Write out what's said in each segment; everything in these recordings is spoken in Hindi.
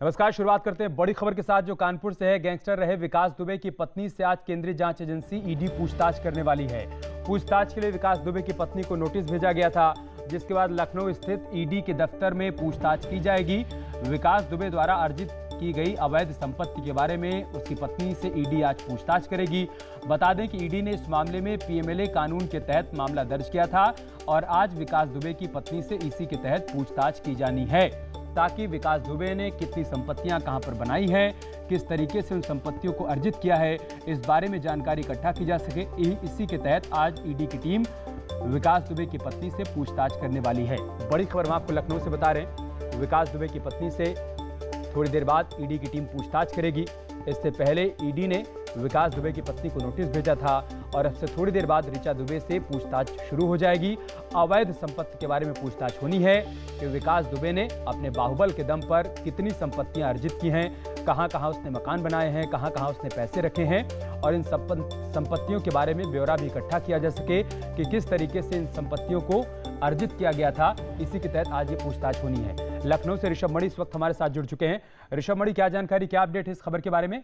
नमस्कार। शुरुआत करते हैं बड़ी खबर के साथ जो कानपुर से है। गैंगस्टर रहे विकास दुबे की पत्नी से आज केंद्रीय जांच एजेंसी ईडी पूछताछ करने वाली है। पूछताछ के लिए विकास दुबे की पत्नी को नोटिस भेजा गया था, जिसके बाद लखनऊ स्थित ईडी के दफ्तर में पूछताछ की जाएगी। विकास दुबे द्वारा अर्जित की गई अवैध संपत्ति के बारे में उसकी पत्नी से ईडी आज पूछताछ करेगी। बता दें कि ईडी ने इस मामले में पीएमएलए कानून के तहत मामला दर्ज किया था और आज विकास दुबे की पत्नी से इसी के तहत पूछताछ की जानी है, ताकि विकास दुबे ने कितनी संपत्तियां कहां पर बनाई है, किस तरीके से उन संपत्तियों को अर्जित किया है, इस बारे में जानकारी इकट्ठा की जा सके। इसी के तहत आज ईडी की टीम विकास दुबे की पत्नी से पूछताछ करने वाली है। बड़ी खबर हम आपको लखनऊ से बता रहे हैं। विकास दुबे की पत्नी से थोड़ी देर बाद ईडी की टीम पूछताछ करेगी। इससे पहले ईडी ने विकास दुबे की पत्नी को नोटिस भेजा था और अब से थोड़ी देर बाद ऋचा दुबे से पूछताछ शुरू हो जाएगी। अवैध संपत्ति के बारे में पूछताछ होनी है कि विकास दुबे ने अपने बाहुबल के दम पर कितनी संपत्तियां अर्जित की हैं, कहां कहां उसने मकान बनाए हैं, कहां कहां उसने पैसे रखे हैं और इन संपत्तियों के बारे में ब्यौरा भी इकट्ठा किया जा सके कि किस तरीके से इन संपत्तियों को अर्जित किया गया था। इसी के तहत आज ये पूछताछ होनी है। लखनऊ से ऋषभ मणि इस वक्त हमारे साथ जुड़ चुके हैं। ऋषभ मणि, क्या जानकारी, क्या अपडेट है इस खबर के बारे में?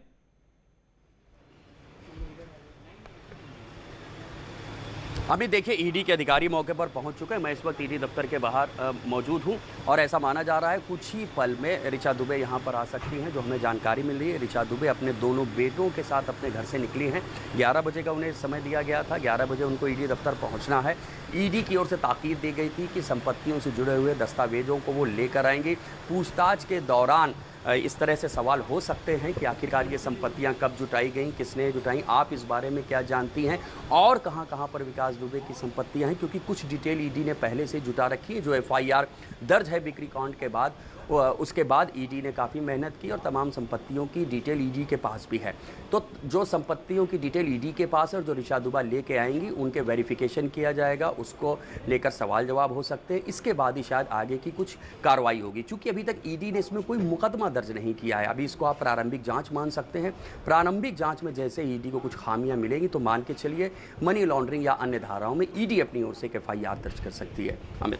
अभी देखिए, ईडी के अधिकारी मौके पर पहुंच चुके हैं। मैं इस वक्त ईडी दफ्तर के बाहर मौजूद हूं और ऐसा माना जा रहा है कुछ ही पल में ऋचा दुबे यहां पर आ सकती हैं। जो हमें जानकारी मिल रही है, ऋचा दुबे अपने दोनों बेटों के साथ अपने घर से निकली हैं। 11 बजे का उन्हें समय दिया गया था। 11 बजे उनको ईडी दफ्तर पहुंचना है। ईडी की ओर से ताकीद दी गई थी कि संपत्तियों से जुड़े हुए दस्तावेजों को वो लेकर आएंगी। पूछताछ के दौरान इस तरह से सवाल हो सकते हैं कि आखिरकार ये संपत्तियां कब जुटाई गईं, किसने जुटाई, आप इस बारे में क्या जानती हैं और कहां कहां पर विकास दुबे की संपत्तियां हैं, क्योंकि कुछ डिटेल ईडी ने पहले से जुटा रखी है। जो एफआईआर दर्ज है बिक्री कांड के बाद, उसके बाद ईडी ने काफ़ी मेहनत की और तमाम संपत्तियों की डिटेल ईडी के पास भी है। तो जो संपत्तियों की डिटेल ईडी के पास है और जो ऋचा दुबे लेके आएंगी, उनके वेरिफिकेशन किया जाएगा, उसको लेकर सवाल जवाब हो सकते हैं। इसके बाद ही शायद आगे की कुछ कार्रवाई होगी। चूंकि अभी तक ईडी ने इसमें कोई मुकदमा दर्ज नहीं किया है, अभी इसको आप प्रारंभिक जाँच मान सकते हैं। प्रारंभिक जाँच में जैसे ईडी को कुछ खामियाँ मिलेंगी तो मान के चलिए मनी लॉन्ड्रिंग या अन्य धाराओं में ईडी अपनी ओर से एक एफआईआर दर्ज कर सकती है। अमित,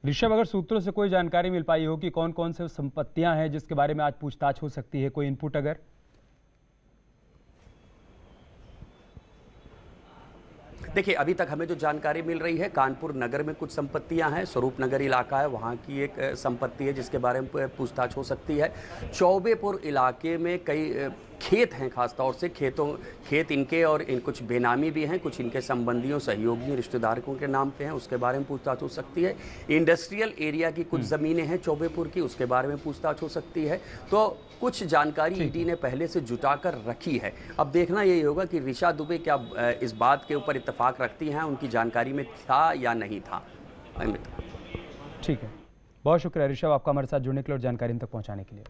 ऋषभ, अगर सूत्रों से कोई जानकारी मिल पाई हो कि कौन कौन से संपत्तियां हैं जिसके बारे में आज पूछताछ हो सकती है, कोई इनपुट अगर? देखिए, अभी तक हमें जो जानकारी मिल रही है, कानपुर नगर में कुछ संपत्तियां हैं। स्वरूप नगर इलाका है, वहां की एक संपत्ति है जिसके बारे में पूछताछ हो सकती है। चौबेपुर इलाके में कई खेत हैं, खासतौर से खेत इनके और कुछ बेनामी भी हैं, कुछ इनके संबंधियों, सहयोगियों, रिश्तेदारों के नाम पे हैं, उसके बारे में पूछताछ हो सकती है। इंडस्ट्रियल एरिया की कुछ ज़मीनें हैं चौबेपुर की, उसके बारे में पूछताछ हो सकती है। तो कुछ जानकारी ईडी ने पहले से जुटा कर रखी है। अब देखना यही होगा कि ऋचा दुबे क्या इस बात के ऊपर इत्तेफाक रखती हैं, उनकी जानकारी में था या नहीं था। अमित, ठीक है, बहुत शुक्रिया ऋषभ, आपका हमारे साथ जुड़ने के लिए और जानकारी हम तक पहुंचाने के लिए।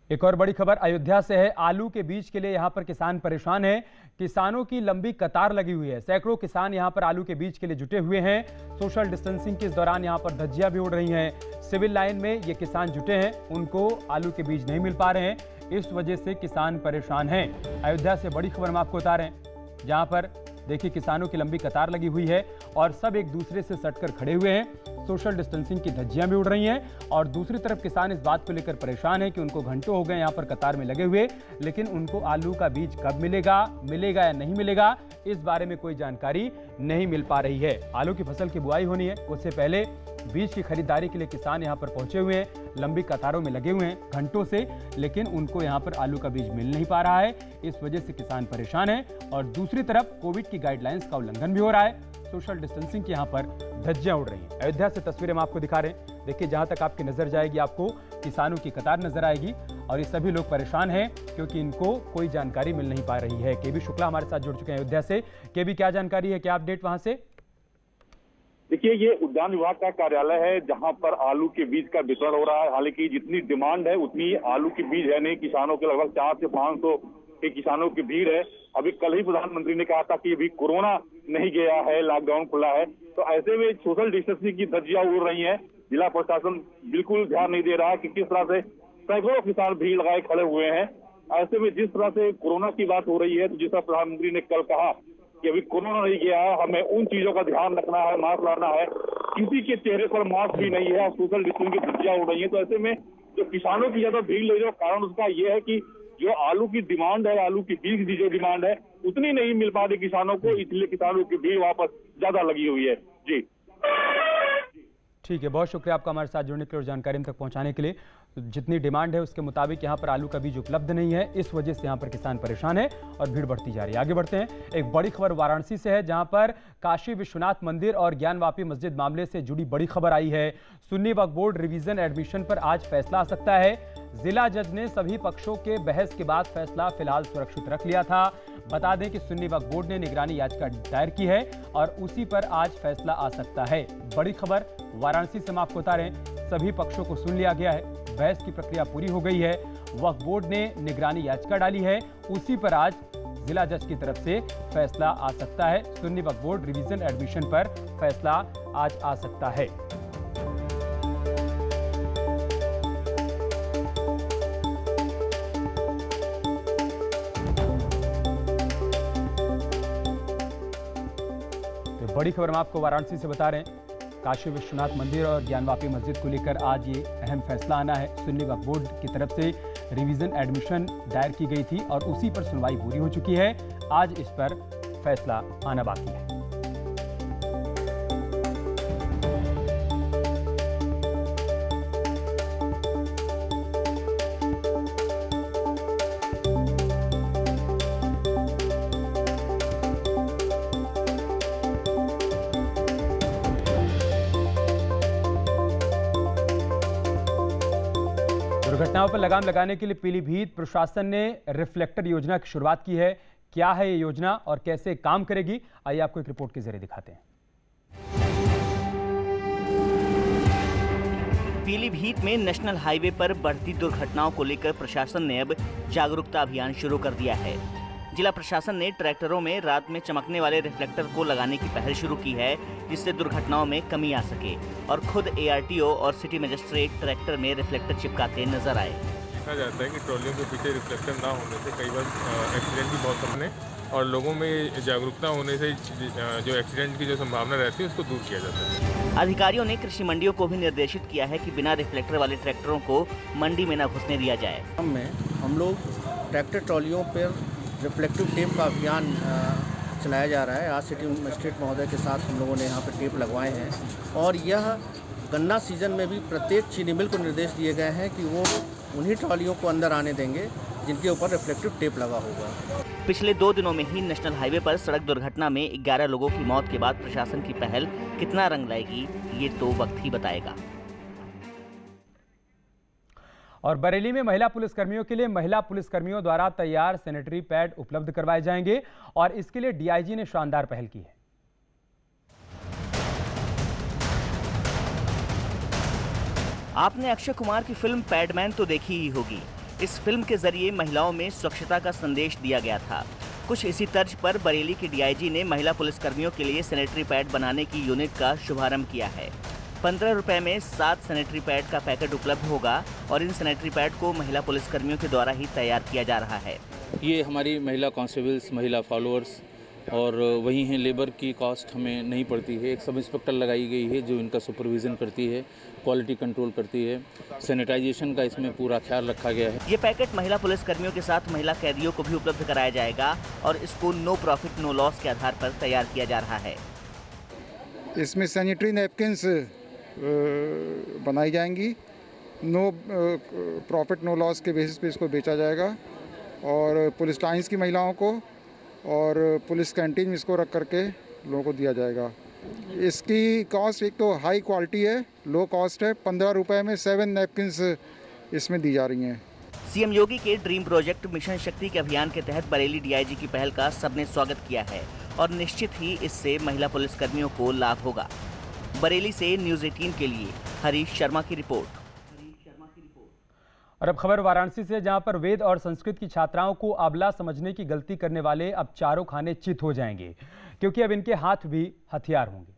एक और बड़ी खबर अयोध्या से है। आलू के बीज के लिए यहां पर किसान परेशान हैं। किसानों की लंबी कतार लगी हुई है। सैकड़ों किसान यहां पर आलू के बीज के लिए जुटे हुए हैं। सोशल डिस्टेंसिंग के इस दौरान यहां पर धज्जियां भी उड़ रही हैं। सिविल लाइन में ये किसान जुटे हैं, उनको आलू के बीज नहीं मिल पा रहे हैं, इस वजह से किसान परेशान हैं। अयोध्या से बड़ी खबर हम आपको बता रहे हैं, जहां पर देखिए किसानों की लंबी कतार लगी हुई है और सब एक दूसरे से सटकर खड़े हुए हैं। सोशल डिस्टेंसिंग की धज्जियां भी उड़ रही हैं और दूसरी तरफ किसान इस बात को लेकर परेशान है कि उनको घंटों हो गए यहां पर कतार में लगे हुए, लेकिन उनको आलू का बीज कब मिलेगा या नहीं मिलेगा, इस बारे में कोई जानकारी नहीं मिल पा रही है। आलू की फसल की बुआई होनी है, उससे पहले बीज की खरीदारी के लिए किसान यहां पर पहुंचे हुए हैं, लंबी कतारों में लगे हुए हैं घंटों से, लेकिन उनको यहां पर आलू का बीज मिल नहीं पा रहा है। इस वजह से किसान परेशान है और दूसरी तरफ कोविड की गाइडलाइंस का उल्लंघन भी हो रहा है। सोशल डिस्टेंसिंग की यहां पर धज्जियां उड़ रही हैं। अयोध्या से तस्वीरें हम आपको दिखा रहे हैं। देखिए, जहां तक आपकी नजर जाएगी आपको किसानों की कतार नजर आएगी और ये सभी लोग परेशान हैं क्योंकि इनको कोई जानकारी मिल नहीं पा रही है। केबी शुक्ला हमारे साथ जुड़ चुके हैं अयोध्या से। केबी, क्या जानकारी है, क्या अपडेट वहां से? देखिए, ये उद्यान विभाग का कार्यालय है जहां पर आलू के बीज का वितरण हो रहा है। हालांकि जितनी डिमांड है उतनी आलू के बीज है नहीं। किसानों के लगभग 400 से 500 के किसानों की भीड़ है। अभी कल ही प्रधानमंत्री ने कहा था कि अभी कोरोना नहीं गया है, लॉकडाउन खुला है, तो ऐसे में सोशल डिस्टेंसिंग की धज्जियां उड़ रही हैं। जिला प्रशासन बिल्कुल ध्यान नहीं दे रहा है कि किस तरह से सैकड़ों किसान भीड़ लगाए खड़े हुए हैं। ऐसे में जिस तरह से कोरोना की बात हो रही है, तो जिस तरह प्रधानमंत्री ने कल कहा कि अभी कोरोना नहीं गया है, हमें उन चीजों का ध्यान रखना है, मास्क लगाना है, किसी के चेहरे पर मास्क भी नहीं है और सोशल डिस्टेंसिंग की धज्जियां उड़ रही है। तो ऐसे में जो किसानों की ज्यादा भीड़ लग रही है, कारण उसका ये है कि जो आलू की डिमांड है, आलू की बीज की जो डिमांड है उतनी नहीं मिल पा रही किसानों को, इसलिए किसानों की भीड़ वहां पर ज्यादा लगी हुई है। जी ठीक है, बहुत शुक्रिया आपका हमारे साथ जुड़ने के लिए और जानकारी हम तक पहुंचाने के लिए। जितनी डिमांड है उसके मुताबिक यहाँ पर आलू का बीज उपलब्ध नहीं है, इस वजह से यहाँ पर किसान परेशान है और भीड़ बढ़ती जा रही है। आगे बढ़ते हैं, एक बड़ी खबर वाराणसी से है, जहाँ पर काशी विश्वनाथ मंदिर और ज्ञानवापी मस्जिद मामले से जुड़ी बड़ी खबर आई है। सुन्नी वक्फ बोर्ड रिवीजन एडमिशन पर आज फैसला आ सकता है। जिला जज ने सभी पक्षों के बहस के बाद फैसला फिलहाल सुरक्षित रख लिया था। बता दें कि सुन्नी वक्फ बोर्ड ने निगरानी याचिका दायर की है और उसी पर आज फैसला आ सकता है। बड़ी खबर वाराणसी से हम आपको बता रहे हैं, सभी पक्षों को सुन लिया गया है, बहस की प्रक्रिया पूरी हो गई है। वक्फ बोर्ड ने निगरानी याचिका डाली है, उसी पर आज जिला जज की तरफ से फैसला आ सकता है। सुन्नी वक्फ बोर्ड रिवीजन एडमिशन पर फैसला आज आ सकता है। बड़ी खबर हम आपको वाराणसी से बता रहे हैं, काशी विश्वनाथ मंदिर और ज्ञानवापी मस्जिद को लेकर आज ये अहम फैसला आना है। सुन्नी वक्फ बोर्ड की तरफ से रिवीजन एडमिशन दायर की गई थी और उसी पर सुनवाई पूरी हो चुकी है। आज इस पर फैसला आना बाकी है। दुर्घटनाओं पर लगाम लगाने के लिए पीलीभीत प्रशासन ने रिफ्लेक्टर योजना की शुरुआत की है। क्या है ये योजना और कैसे काम करेगी, आइए आपको एक रिपोर्ट के जरिए दिखाते हैं। पीलीभीत में नेशनल हाईवे पर बढ़ती दुर्घटनाओं को लेकर प्रशासन ने अब जागरूकता अभियान शुरू कर दिया है। जिला प्रशासन ने ट्रैक्टरों में रात में चमकने वाले रिफ्लेक्टर को लगाने की पहल शुरू की है, जिससे दुर्घटनाओं में कमी आ सके और खुद ARTO और सिटी मजिस्ट्रेट ट्रैक्टर में रिफ्लेक्टर चिपकाते नजर आए। देखा जाता है कि ट्रॉलियों के पीछे रिफ्लेक्टर ना होने से कई बार एक्सीडेंट भी बहुत कम है और लोगों में जागरूकता होने से जो एक्सीडेंट की जो संभावना रहती है उसको दूर किया जाता है। अधिकारियों ने कृषि मंडियों को भी निर्देशित किया है कि बिना रिफ्लेक्टर वाले ट्रैक्टरों को मंडी में न घुसने दिया जाए। हम लोग ट्रैक्टर ट्रॉलियों पर रिफ्लेक्टिव टेप का अभियान चलाया जा रहा है। आज सिटी मजिस्ट्रेट महोदय के साथ हम लोगों ने यहाँ पर टेप लगवाए हैं और यह गन्ना सीजन में भी प्रत्येक चीनी मिल को निर्देश दिए गए हैं कि वो उन्हीं ट्रॉलियों को अंदर आने देंगे जिनके ऊपर रिफ्लेक्टिव टेप लगा होगा। पिछले 2 दिनों में ही नेशनल हाईवे पर सड़क दुर्घटना में 11 लोगों की मौत के बाद प्रशासन की पहल कितना रंग लाएगी, ये तो वक्त ही बताएगा। और बरेली में महिला पुलिसकर्मियों के लिए महिला पुलिसकर्मियों द्वारा तैयार सैनिटरी पैड उपलब्ध करवाए जाएंगे और इसके लिए DIG ने शानदार पहल की है। आपने अक्षय कुमार की फिल्म पैडमैन तो देखी ही होगी। इस फिल्म के जरिए महिलाओं में स्वच्छता का संदेश दिया गया था। कुछ इसी तर्ज पर बरेली की DIG ने महिला पुलिसकर्मियों के लिए सैनिटरी पैड बनाने की यूनिट का शुभारंभ किया है। 15 रुपए में 7 सैनिटरी पैड का पैकेट उपलब्ध होगा और इन सैनिटरी पैड को महिला पुलिसकर्मियों के द्वारा ही तैयार किया जा रहा है। ये हमारी महिला कांस्टेबल्स, महिला फॉलोअर्स और वही हैं, लेबर की कॉस्ट हमें नहीं पड़ती है। एक सब इंस्पेक्टर लगाई गई है जो इनका सुपरविज़न करती है, क्वालिटी कंट्रोल करती है, सैनिटाइजेशन का इसमें पूरा ख्याल रखा गया है। ये पैकेट महिला पुलिसकर्मियों के साथ महिला कैदियों को भी उपलब्ध कराया जाएगा और इसको नो प्रॉफिट नो लॉस के आधार पर तैयार किया जा रहा है। इसमें सैनिटरी नैपकिन्स बनाई जाएंगी, नो प्रॉफिट नो लॉस के बेसिस पे इसको बेचा जाएगा और पुलिस लाइंस की महिलाओं को और पुलिस कैंटीन में इसको रख करके लोगों को दिया जाएगा। इसकी कॉस्ट एक तो हाई क्वालिटी है, लो कॉस्ट है। 15 रुपए में 7 नैपकिन्स इसमें दी जा रही हैं। सीएम योगी के ड्रीम प्रोजेक्ट मिशन शक्ति के अभियान के तहत बरेली DIG की पहल का सबने स्वागत किया है और निश्चित ही इससे महिला पुलिसकर्मियों को लाभ होगा। बरेली से न्यूज़ 18 के लिए हरीश शर्मा की रिपोर्ट। और अब खबर वाराणसी से, जहां पर वेद और संस्कृत की छात्राओं को अबला समझने की गलती करने वाले अब चारों खाने चित हो जाएंगे, क्योंकि अब इनके हाथ भी हथियार होंगे।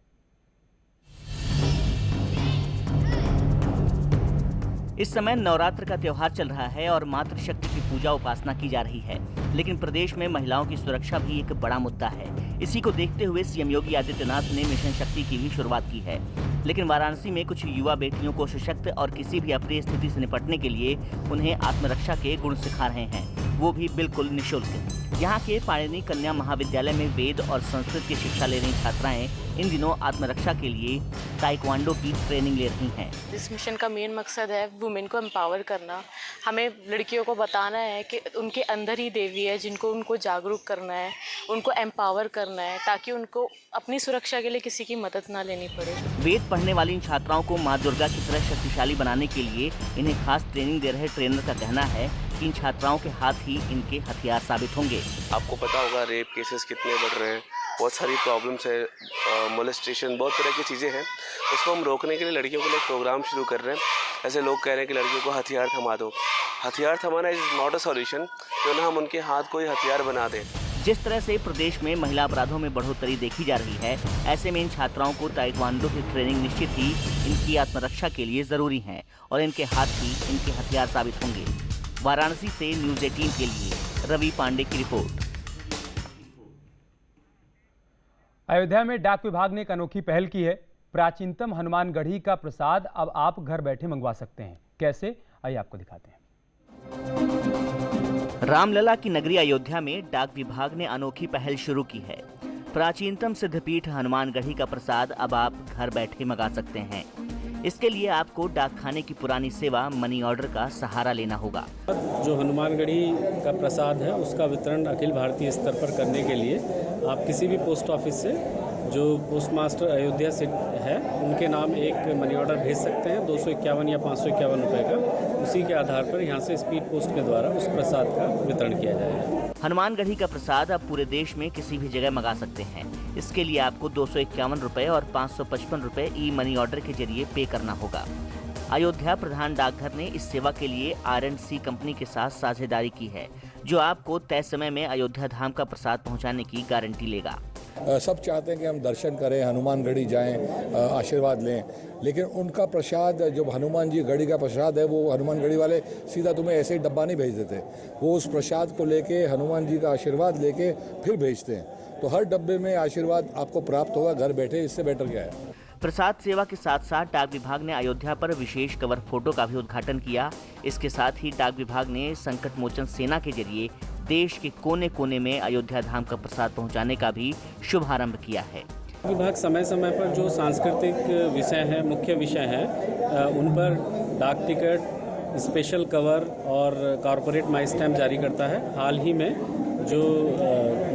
इस समय नवरात्र का त्योहार चल रहा है और मातृशक्ति की पूजा उपासना की जा रही है, लेकिन प्रदेश में महिलाओं की सुरक्षा भी एक बड़ा मुद्दा है। इसी को देखते हुए सीएम योगी आदित्यनाथ ने मिशन शक्ति की भी शुरुआत की है। लेकिन वाराणसी में कुछ युवा बेटियों को सशक्त और किसी भी अप्रिय स्थिति से निपटने के लिए उन्हें आत्मरक्षा के गुण सिखा रहे हैं, वो भी बिल्कुल निःशुल्क। यहाँ के पाणिनी कन्या महाविद्यालय में वेद और संस्कृत की शिक्षा ले रही छात्राएं इन दिनों आत्मरक्षा के लिए ताइक्वांडो की ट्रेनिंग ले रही हैं। इस मिशन का मेन मकसद है वुमेन को एम्पावर करना। हमें लड़कियों को बताना है कि उनके अंदर ही देवी है, जिनको उनको जागरूक करना है, उनको एम्पावर करना है, ताकि उनको अपनी सुरक्षा के लिए किसी की मदद ना लेनी पड़े। वेद पढ़ने वाली इन छात्राओं को माँ दुर्गा की तरह शक्तिशाली बनाने के लिए इन्हें खास ट्रेनिंग दे रहे ट्रेनर का कहना है कि इन छात्राओं के हाथ ही इनके हथियार साबित होंगे। आपको पता होगा रेप केसेस कितने बढ़ रहे हैं, बहुत सारी प्रॉब्लम्स है, मोलेस्टेशन, बहुत तरह की चीज़ें हैं। उसको हम रोकने के लिए लड़कियों के लिए प्रोग्राम शुरू कर रहे हैं। ऐसे लोग कह रहे हैं कि लड़कियों को हथियार थमा दो। हथियार थमाना इज नॉट अ सॉल्यूशन, क्यों ना हम उनके हाथ को ही हथियार बना दें। जिस तरह से प्रदेश में महिला अपराधों में बढ़ोतरी देखी जा रही है, ऐसे में इन छात्राओं को ताइक्वांडो की ट्रेनिंग निश्चित ही इनकी आत्मरक्षा के लिए जरूरी है और इनके हाथ ही इनके हथियार साबित होंगे। वाराणसी से न्यूज़ 18 के लिए रवि पांडे की रिपोर्ट। अयोध्या में डाक विभाग ने एक अनोखी पहल की है। प्राचीनतम हनुमानगढ़ी का प्रसाद अब आप घर बैठे मंगवा सकते हैं। कैसे, आइए आपको दिखाते हैं। रामलला की नगरी अयोध्या में डाक विभाग ने अनोखी पहल शुरू की है। प्राचीनतम सिद्धपीठ हनुमानगढ़ी का प्रसाद अब आप घर बैठे मंगा सकते हैं। इसके लिए आपको डाकखाने की पुरानी सेवा मनी ऑर्डर का सहारा लेना होगा। जो हनुमानगढ़ी का प्रसाद है उसका वितरण अखिल भारतीय स्तर पर करने के लिए आप किसी भी पोस्ट ऑफिस से, जो पोस्ट मास्टर अयोध्या से है, उनके नाम एक मनी ऑर्डर भेज सकते हैं 251 या 551 रुपये का। उसी के आधार पर यहाँ से स्पीड पोस्ट के द्वारा उस प्रसाद का वितरण किया जाएगा। हनुमानगढ़ी का प्रसाद आप पूरे देश में किसी भी जगह मंगा सकते हैं। इसके लिए आपको 251 रुपये और 555 रुपये ई मनी ऑर्डर के जरिए पे करना होगा। अयोध्या प्रधान डाकघर ने इस सेवा के लिए R&C कंपनी के साथ साझेदारी की है, जो आपको तय समय में अयोध्या धाम का प्रसाद पहुंचाने की गारंटी लेगा। सब चाहते हैं कि हम दर्शन करें, हनुमानगढ़ी जाएं, आशीर्वाद लें, लेकिन उनका प्रसाद, जो हनुमान जी गढ़ी का प्रसाद है, वो हनुमानगढ़ी वाले सीधा तुम्हें ऐसे ही डब्बा नहीं भेज देते। वो उस प्रसाद को लेके, हनुमान जी का आशीर्वाद लेके फिर भेजते हैं। तो हर डब्बे में आशीर्वाद आपको प्राप्त होगा घर बैठे। इससे बेटर क्या है। प्रसाद सेवा के साथ साथ डाक विभाग ने अयोध्या पर विशेष कवर फोटो का भी उद्घाटन किया। इसके साथ ही डाक विभाग ने संकट मोचन सेना के जरिए देश के कोने कोने में अयोध्या धाम का प्रसाद पहुंचाने का भी शुभारंभ किया है। विभाग समय समय पर जो सांस्कृतिक विषय हैं, मुख्य विषय हैं, उन पर डाक टिकट, स्पेशल कवर और कॉरपोरेट माई स्टैम्प जारी करता है। हाल ही में जो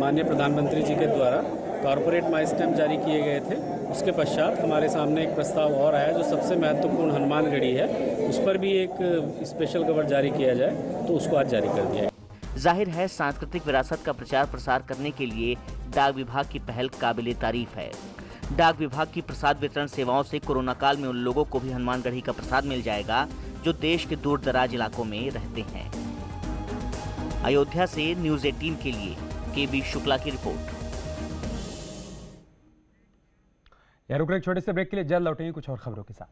माननीय प्रधानमंत्री जी के द्वारा कॉरपोरेट माई स्टैम्प जारी किए गए थे, उसके पश्चात हमारे सामने एक प्रस्ताव और आया जो सबसे महत्वपूर्ण हनुमानगढ़ी है, उस पर भी एक स्पेशल कवर जारी किया जाए, तो उसको आज जारी कर दिया है। जाहिर है, सांस्कृतिक विरासत का प्रचार प्रसार करने के लिए डाक विभाग की पहल काबिले तारीफ है। डाक विभाग की प्रसाद वितरण सेवाओं से कोरोना काल में उन लोगों को भी हनुमानगढ़ी का प्रसाद मिल जाएगा जो देश के दूर दराज इलाकों में रहते हैं। अयोध्या से न्यूज़ 18 के लिए KB शुक्ला की रिपोर्ट। रुक रहे छोटे से ब्रेक के लिए, जल्द लौटेंगे कुछ और खबरों के साथ।